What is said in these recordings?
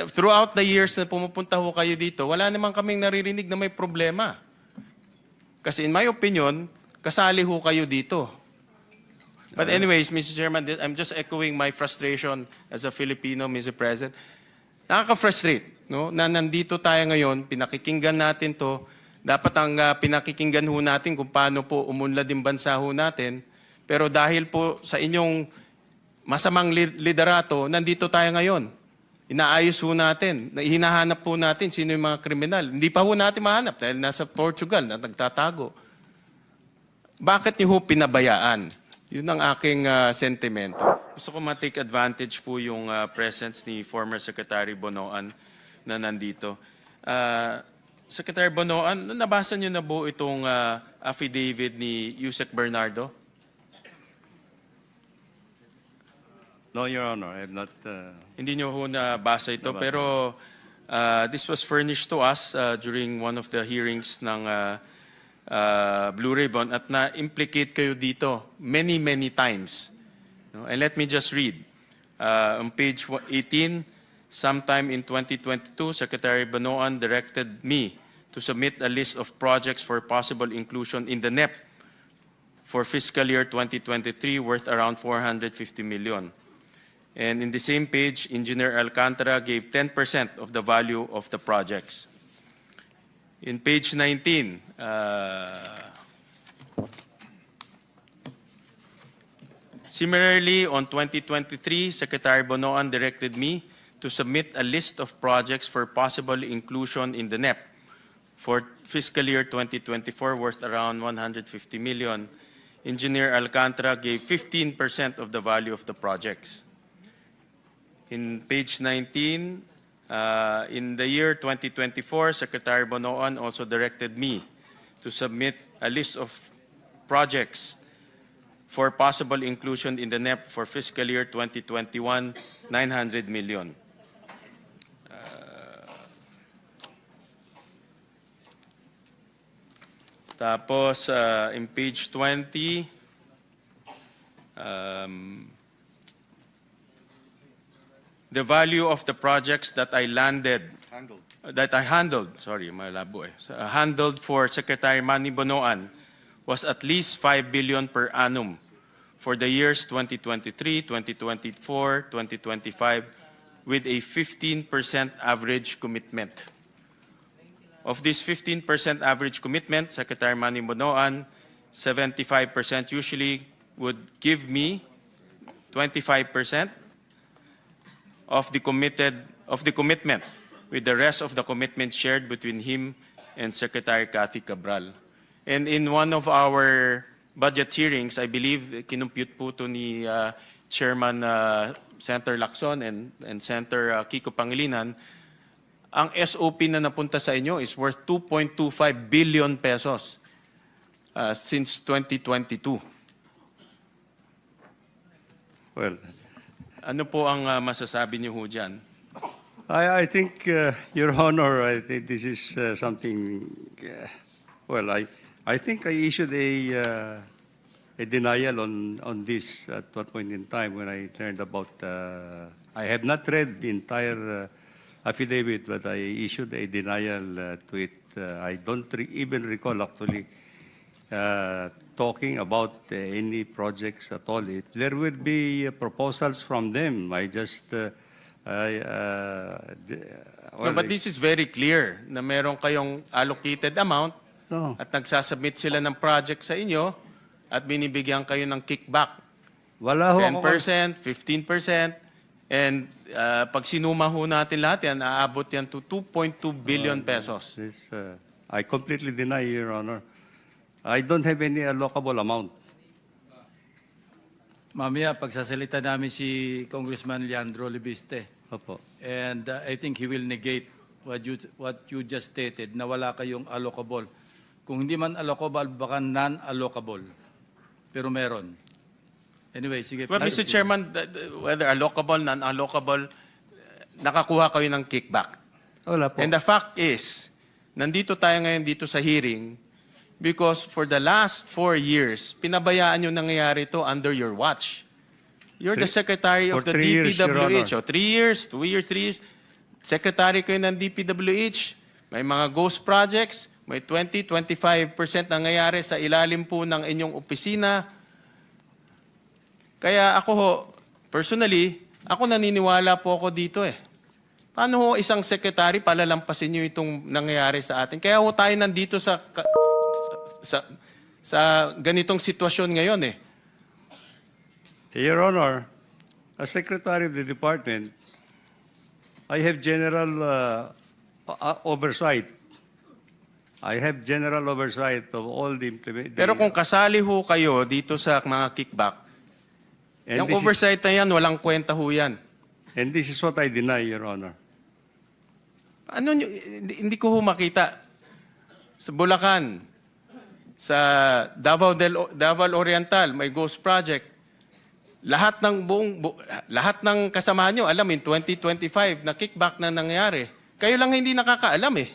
throughout the years na pumupunta ho kayo dito, wala naman kaming naririnig na may problema. Kasi in my opinion, kasali ho kayo dito. But anyways, Mr. Chairman, I'm just echoing my frustration as a Filipino, Mr. President. Nakaka-frustrate, no? Na nandito tayo ngayon, pinakikinggan natin to. Dapat ang pinakikinggan ho natin kung paano po umunlad yung bansa ho natin. Pero dahil po sa inyong masamang liderato, nandito tayo ngayon. Inaayos ho natin. Hinahanap po natin sino yung mga kriminal. Hindi pa ho natin mahanap dahil nasa Portugal na nagtatago. Bakit niyo ho pinabayaan? Yun ang aking sentimento. Gusto ko ma-take advantage po yung presence ni former Secretary Bonoan na nandito. Secretary Bonoan, nabasa niyo na po itong affidavit ni Yusek Bernardo? No, Your Honor, I have not. Hindi niyo ho nabasa ito, pero this was furnished to us during one of the hearings ng Blue Ribbon at na-implicate kayo dito many, many times. No? And let me just read. On page 18, sometime in 2022, Secretary Bonoan directed me to submit a list of projects for possible inclusion in the NEP for fiscal year 2023 worth around 450 million. And in the same page, Engineer Alcantara gave 10% of the value of the projects. In page 19, similarly, on 2023, Secretary Bonoan directed me to submit a list of projects for possible inclusion in the NEP for fiscal year 2024 worth around 150 million. Engineer Alcantara gave 15% of the value of the projects. In page 19, in the year 2024, Secretary Bonoan also directed me to submit a list of projects for possible inclusion in the NEP for fiscal year 2021, 900 million. Tapos, in page 20, the value of the projects that I handled for Secretary Manny Bonoan was at least 5 billion per annum for the years 2023, 2024, 2025 with a 15% average commitment. Of this 15% average commitment, Secretary Manny Bonoan, 75% usually would give me 25% of the commitment, with the rest of the commitment shared between him and Secretary Cathy Cabral. And in one of our budget hearings, I believe, kinumpute po ito ni Chairman Senator Lacson and Senator Kiko Pangilinan, ang SOP na napunta sa inyo is worth 2.25 billion pesos since 2022. Well, ano po ang masasabi niyo ho dyan? I think, Your Honor, I think this is something. Well, I think I issued a denial on this at one point in time when I learned about. I have not read the entire affidavit, but I issued a denial to it. I don't even recall actually talking about any projects at all. If there will be proposals from them, I just. No, but this is very clear na meron kayong allocated amount at nagsasubmit sila ng project sa inyo at binibigyan kayo ng kickback. Wala ho 10%, 15%, and pag sinuma ho natin lahat yan, aabot yan to 2.2 billion pesos. I completely deny, Your Honor. I don't have any allocable amount. Mamaya, pagsasalita namin si Congressman Leandro Libiste. Opo. And I think he will negate what you just stated, na wala kayong allocable. Kung hindi man allocable, baka non-allocable. Pero meron. Anyway, sige. Well, Mr. Chairman, whether allocable, non-allocable, nakakuha kayo ng kickback. Wala po. And the fact is, nandito tayo ngayon dito sa hearing because for the last 4 years, pinabayaan yung nangyayari ito under your watch. You're the Secretary of the DPWH. 3 years, 2 years, 3 years. secretary kayo ng DPWH, may mga ghost projects, may 20-25% nangyayari sa ilalim po ng inyong opisina. Kaya ako ho, personally, ako naniniwala po ako dito eh. Paano ho isang secretary palalampasin nyo itong nangyayari sa atin? Kaya ho tayo nandito sa ganitong sitwasyon ngayon eh. Your Honor, as Secretary of the Department, I have general oversight. I have general oversight of all the implement. Pero kung kasali ho kayo dito sa mga kickback, And yung this is- oversight na yan, walang kwenta ho yan. And this is what I deny, Your Honor. Ano nyo, hindi ko ho makita. Sa Bulacan, sa Davao Oriental, may ghost project. Lahat ng kasamahan nyo, alam in 2025 na kickback na nangyari. Kayo lang hindi nakakaalam eh.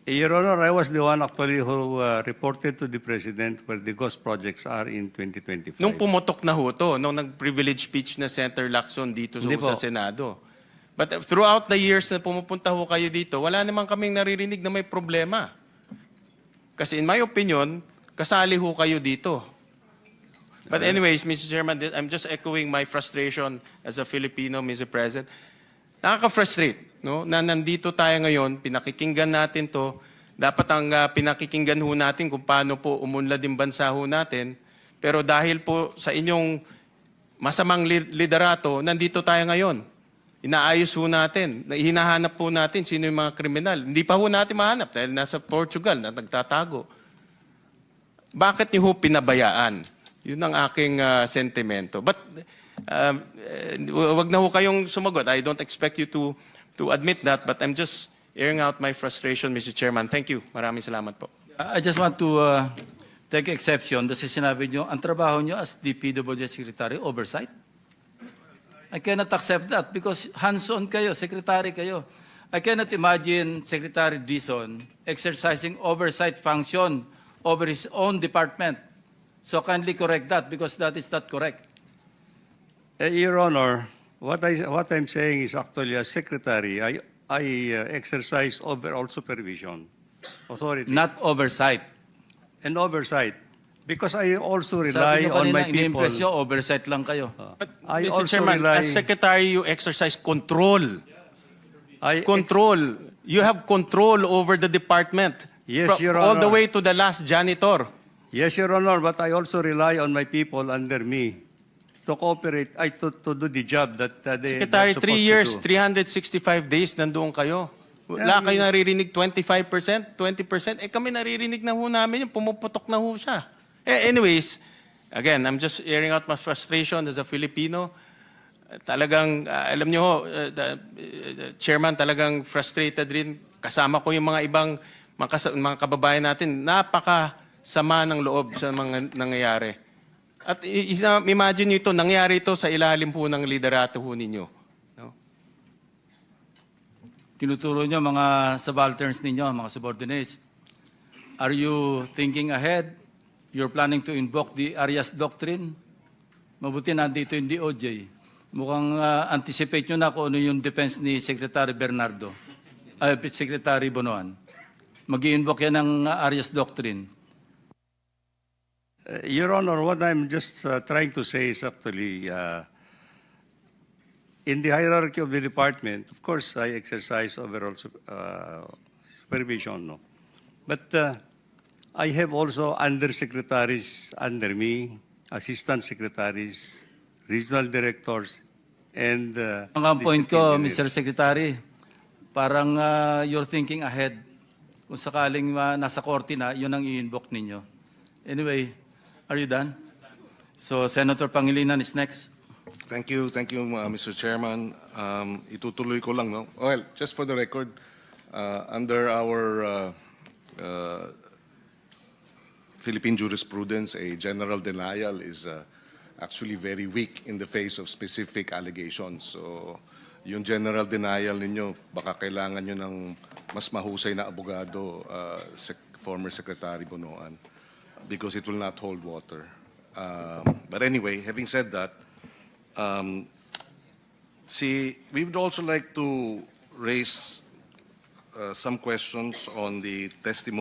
Your Honor, I was the one actually who reported to the President where the ghost projects are in 2025. Nung pumutok na ho to, nung nag-privilege speech na Senator Lacson dito Hindi sa po. Senado. But throughout the years na pumupunta ho kayo dito, wala namang kaming naririnig na may problema. Kasi in my opinion, kasali ho kayo dito. But anyways, Mr. Chairman, I'm just echoing my frustration as a Filipino, Mr. President. Nakaka-frustrate, no? Na nandito tayo ngayon, pinakikinggan natin to. Dapat ang pinakikinggan ho natin kung paano po umunlad yung bansa ho natin. Pero dahil po sa inyong masamang liderato, nandito tayo ngayon. Inaayos ho natin. Hinahanap po natin sino yung mga kriminal. Hindi pa ho natin mahanap dahil nasa Portugal na nagtatago. Bakit niyo ho pinabayaan? Yun ang aking sentimento. But wag na ho kayong sumagot. I don't expect you to admit that, but I'm just airing out my frustration, Mr. Chairman. Thank you. Maraming salamat po. I just want to take exception kasi sinabi nyo, ang trabaho nyo as DPWH Secretary, oversight. I cannot accept that because hands-on kayo, secretary kayo. I cannot imagine Secretary Dizon exercising oversight function over his own department. So kindly correct that because that is not correct. Your Honor, what I'm saying is actually as Secretary, I exercise overall supervision, authority, Not oversight. and oversight. Because I also Sabi rely nyo on kanina, my people. ini-impress nyo, oversight lang kayo. But, I Mr. also Chairman, rely- as Secretary, you exercise control. I Control. You have control over the department. Yes, Your all the Honor. way to the last janitor. Yes, Your Honor, but I also rely on my people under me to cooperate, to do the job that they're Secretary, supposed 3 years, to do. 365 days, nandoon kayo. Wala kayo naririnig 25%, 20%. Eh kami naririnig na ho namin, yung pumuputok na ho siya. Anyways, again, I'm just airing out my frustration as a Filipino. Talagang, alam niyo ho, Chairman, talagang frustrated rin. Kasama ko yung mga ibang mga kababayan natin. Napakasama ng loob sa mga nangyayari. At imagine niyo ito, nangyari ito sa ilalim po ng liderato ho ninyo. No? Tinuturo nyo mga subalterns ninyo, mga subordinates. Are you thinking ahead? You're planning to invoke the Arias Doctrine? Mabuti nandito yung DOJ. Mukhang anticipate nyo na kung ano yung defense ni Secretary Bernardo, Secretary Bonoan. Mag-i-invoke yan ng Arias Doctrine. Your Honor, what I'm just trying to say is actually, in the hierarchy of the department, of course, I exercise overall supervision, no? But I have also undersecretaries under me, assistant secretaries, regional directors, and Ang point district ko, engineers. Mr. Secretary, parang you're thinking ahead. Kung sakaling nasa korte na, yun ang i-invoke ninyo. Anyway, are you done? So, Senator Pangilinan is next. Thank you, Mr. Chairman. Itutuloy ko lang, no? Well, just for the record, under our Philippine jurisprudence, a general denial is actually very weak in the face of specific allegations. So, yung general denial ninyo, baka kailangan nyo ng mas mahusay na abogado, former Secretary Bonoan, because it will not hold water. But anyway, having said that, we would also like to raise some questions on the testimony